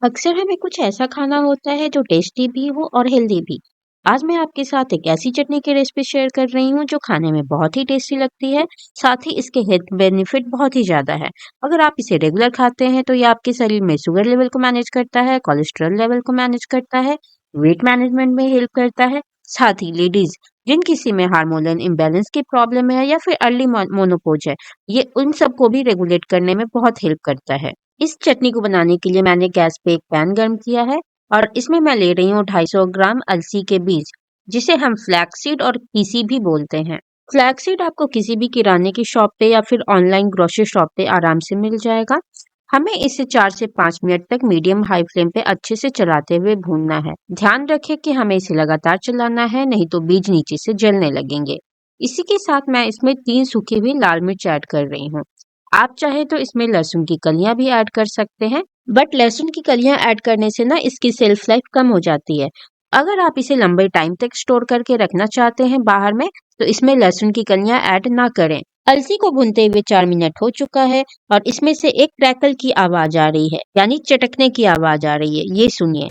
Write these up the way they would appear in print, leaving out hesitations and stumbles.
अक्सर हमें कुछ ऐसा खाना होता है जो टेस्टी भी हो और हेल्दी भी। आज मैं आपके साथ एक ऐसी चटनी की रेसिपी शेयर कर रही हूँ जो खाने में बहुत ही टेस्टी लगती है। साथ ही इसके हेल्थ बेनिफिट बहुत ही ज्यादा है। अगर आप इसे रेगुलर खाते हैं तो ये आपके शरीर में शुगर लेवल को मैनेज करता है, कोलेस्ट्रॉल लेवल को मैनेज करता है, वेट मैनेजमेंट में हेल्प करता है। साथ ही लेडीज जिन किसी में हार्मोनल इम्बेलेंस की प्रॉब्लम है या फिर अर्ली मोनोपोज है, ये उन सबको भी रेगुलेट करने में बहुत हेल्प करता है। इस चटनी को बनाने के लिए मैंने गैस पे एक पैन गर्म किया है और इसमें मैं ले रही हूँ 250 ग्राम अलसी के बीज, जिसे हम फ्लैक्सीड और तीसी भी बोलते हैं। फ्लैक्सीड आपको किसी भी किराने की शॉप पे या फिर ऑनलाइन ग्रोसरी शॉप पे आराम से मिल जाएगा। हमें इसे 4 से 5 मिनट तक मीडियम हाई फ्लेम पे अच्छे से चलाते हुए भूनना है। ध्यान रखें कि हमें इसे लगातार चलाना है, नहीं तो बीज नीचे से जलने लगेंगे। इसी के साथ मैं इसमें 3 सूखी हुई लाल मिर्च ऐड कर रही हूँ। आप चाहे तो इसमें लहसुन की कलियां भी ऐड कर सकते हैं, बट लहसुन की कलियां ऐड करने से ना इसकी शेल्फ लाइफ कम हो जाती है। अगर आप इसे लंबे टाइम तक स्टोर करके रखना चाहते हैं बाहर में, तो इसमें लहसुन की कलियां ऐड ना करें। अलसी को भूनते हुए 4 मिनट हो चुका है और इसमें से एक क्रैकल की आवाज आ रही है, यानी चटकने की आवाज आ रही है। ये सुनिए।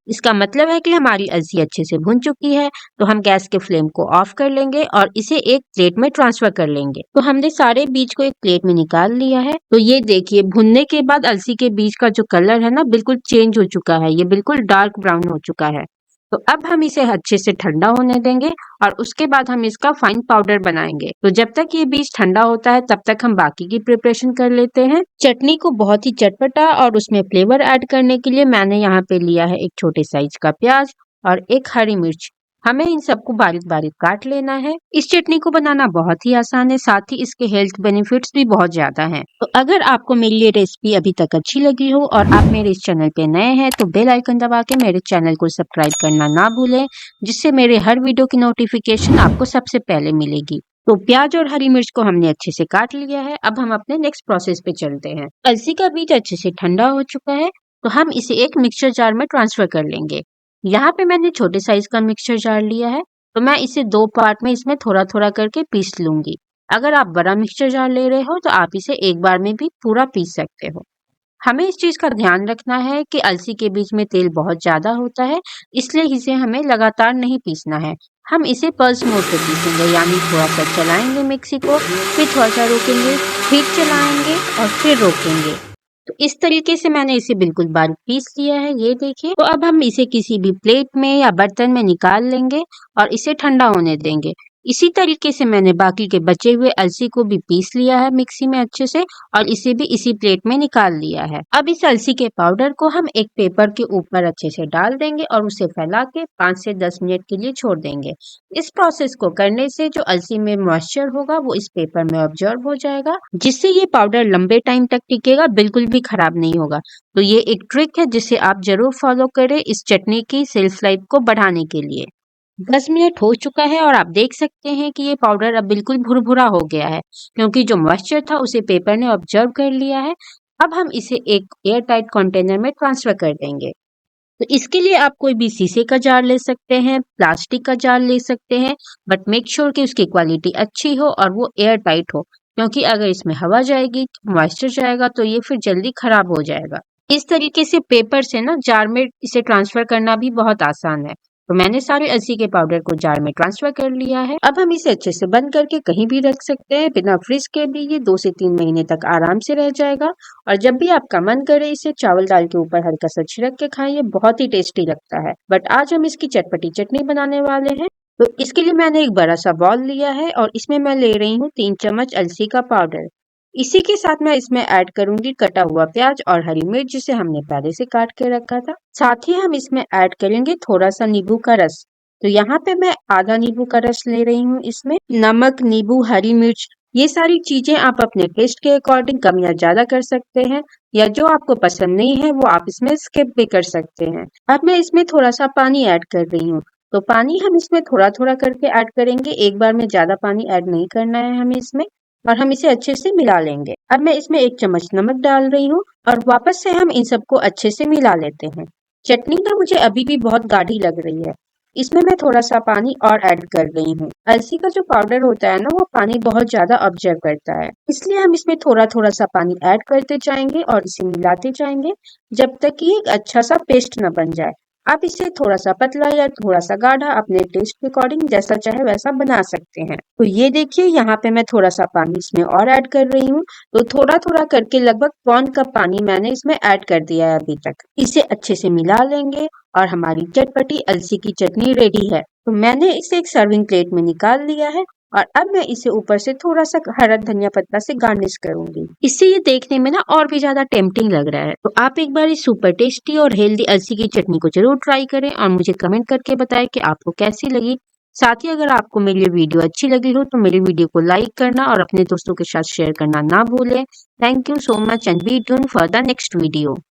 इसका मतलब है कि हमारी अलसी अच्छे से भुन चुकी है। तो हम गैस के फ्लेम को ऑफ कर लेंगे और इसे एक प्लेट में ट्रांसफर कर लेंगे। तो हमने सारे बीज को एक प्लेट में निकाल लिया है। तो ये देखिए, भुनने के बाद अलसी के बीज का जो कलर है ना, बिल्कुल चेंज हो चुका है। ये बिल्कुल डार्क ब्राउन हो चुका है। तो अब हम इसे अच्छे से ठंडा होने देंगे और उसके बाद हम इसका फाइन पाउडर बनाएंगे। तो जब तक ये बीज ठंडा होता है तब तक हम बाकी की प्रिपरेशन कर लेते हैं। चटनी को बहुत ही चटपटा और उसमें फ्लेवर ऐड करने के लिए मैंने यहाँ पे लिया है एक छोटे साइज का प्याज और एक हरी मिर्च। हमें इन सबको बारीक बारीक काट लेना है। इस चटनी को बनाना बहुत ही आसान है, साथ ही इसके हेल्थ बेनिफिट्स भी बहुत ज्यादा हैं। तो अगर आपको मेरी ये रेसिपी अभी तक अच्छी लगी हो और आप मेरे इस चैनल पे नए हैं तो बेल आइकन दबा के मेरे चैनल को सब्सक्राइब करना ना भूलें, जिससे मेरे हर वीडियो की नोटिफिकेशन आपको सबसे पहले मिलेगी। तो प्याज और हरी मिर्च को हमने अच्छे से काट लिया है। अब हम अपने नेक्स्ट प्रोसेस पे चलते हैं। अलसी का बीज अच्छे से ठंडा हो चुका है, तो हम इसे एक मिक्सचर जार में ट्रांसफर कर लेंगे। यहाँ पे मैंने छोटे साइज का मिक्सचर जार लिया है, तो मैं इसे 2 पार्ट में इसमें थोड़ा थोड़ा करके पीस लूंगी। अगर आप बड़ा मिक्सचर जार ले रहे हो तो आप इसे एक बार में भी पूरा पीस सकते हो। हमें इस चीज का ध्यान रखना है कि अलसी के बीज में तेल बहुत ज्यादा होता है, इसलिए इसे हमें लगातार नहीं पीसना है। हम इसे पल्स मोड पे पीसेंगे, यानी थोड़ा सा चलाएंगे मिक्सी को, फिर थोड़ा सा रोकेंगे, फिर चलाएंगे और फिर रोकेंगे। तो इस तरीके से मैंने इसे बिल्कुल बारीक पीस लिया है, ये देखिए। तो अब हम इसे किसी भी प्लेट में या बर्तन में निकाल लेंगे और इसे ठंडा होने देंगे। इसी तरीके से मैंने बाकी के बचे हुए अलसी को भी पीस लिया है मिक्सी में अच्छे से और इसे भी इसी प्लेट में निकाल लिया है। अब इस अलसी के पाउडर को हम एक पेपर के ऊपर अच्छे से डाल देंगे और उसे फैला के 5 से 10 मिनट के लिए छोड़ देंगे। इस प्रोसेस को करने से जो अलसी में मॉइस्चर होगा वो इस पेपर में ऑब्जर्व हो जाएगा, जिससे ये पाउडर लंबे टाइम तक टिकेगा, बिल्कुल भी खराब नहीं होगा। तो ये एक ट्रिक है जिसे आप जरूर फॉलो करें इस चटनी की शेल्फ लाइफ को बढ़ाने के लिए। 10 मिनट हो चुका है और आप देख सकते हैं कि ये पाउडर अब बिल्कुल भुरभुरा हो गया है, क्योंकि जो मॉइस्चर था उसे पेपर ने ऑब्जर्व कर लिया है। अब हम इसे एक एयर टाइट कंटेनर में ट्रांसफर कर देंगे। तो इसके लिए आप कोई भी शीशे का जार ले सकते हैं, प्लास्टिक का जार ले सकते हैं, बट मेक श्योर कि उसकी क्वालिटी अच्छी हो और वो एयर टाइट हो, क्योंकि अगर इसमें हवा जाएगी, मॉइस्चर जाएगा तो ये फिर जल्दी खराब हो जाएगा। इस तरीके से पेपर से ना जार में इसे ट्रांसफर करना भी बहुत आसान है। तो मैंने सारे अलसी के पाउडर को जार में ट्रांसफर कर लिया है। अब हम इसे अच्छे से बंद करके कहीं भी रख सकते हैं, बिना फ्रिज के भी ये 2 से 3 महीने तक आराम से रह जाएगा। और जब भी आपका मन करे इसे चावल दाल के ऊपर हल्का सा छिड़क के खाइए, बहुत ही टेस्टी लगता है। बट आज हम इसकी चटपटी चटनी बनाने वाले हैं। तो इसके लिए मैंने एक बड़ा सा बॉल लिया है और इसमें मैं ले रही हूँ 3 चम्मच अलसी का पाउडर। इसी के साथ मैं इसमें ऐड करूंगी कटा हुआ प्याज और हरी मिर्च, जिसे हमने पहले से काट के रखा था। साथ ही हम इसमें ऐड करेंगे थोड़ा सा नींबू का रस। तो यहाँ पे मैं आधा नींबू का रस ले रही हूँ। इसमें नमक, नींबू, हरी मिर्च, ये सारी चीजें आप अपने टेस्ट के अकॉर्डिंग कम या ज्यादा कर सकते हैं, या जो आपको पसंद नहीं है वो आप इसमें स्किप भी कर सकते हैं। अब मैं इसमें थोड़ा सा पानी ऐड कर रही हूँ। तो पानी हम इसमें थोड़ा थोड़ा करके ऐड करेंगे, एक बार में ज्यादा पानी ऐड नहीं करना है हमें इसमें। और हम इसे अच्छे से मिला लेंगे। अब मैं इसमें 1 चम्मच नमक डाल रही हूँ और वापस से हम इन सबको अच्छे से मिला लेते हैं। चटनी ना मुझे अभी भी बहुत गाढ़ी लग रही है, इसमें मैं थोड़ा सा पानी और ऐड कर रही हूँ। अलसी का जो पाउडर होता है ना, वो पानी बहुत ज्यादा ऑब्जर्व करता है, इसलिए हम इसमें थोड़ा थोड़ा सा पानी ऐड करते जाएंगे और इसे मिलाते जाएंगे जब तक कि एक अच्छा सा पेस्ट न बन जाए। आप इसे थोड़ा सा पतला या थोड़ा सा गाढ़ा अपने टेस्ट के अकॉर्डिंग जैसा चाहे वैसा बना सकते हैं। तो ये देखिए, यहाँ पे मैं थोड़ा सा पानी इसमें और ऐड कर रही हूँ। तो थोड़ा थोड़ा करके लगभग 1 कप पानी मैंने इसमें ऐड कर दिया है अभी तक। इसे अच्छे से मिला लेंगे और हमारी चटपटी अलसी की चटनी रेडी है। तो मैंने इसे एक सर्विंग प्लेट में निकाल लिया है और अब मैं इसे ऊपर से थोड़ा सा हरा धनिया पत्ता से गार्निश करूंगी। इससे ये देखने में ना और भी ज्यादा टेम्पटिंग लग रहा है। तो आप एक बार इस सुपर टेस्टी और हेल्दी अलसी की चटनी को जरूर ट्राई करें और मुझे कमेंट करके बताएं कि आपको कैसी लगी। साथ ही अगर आपको मेरी ये वीडियो अच्छी लगी हो तो मेरी वीडियो को लाइक करना और अपने दोस्तों के साथ शेयर करना ना भूलें। Thank you so much and be tuned for the next video.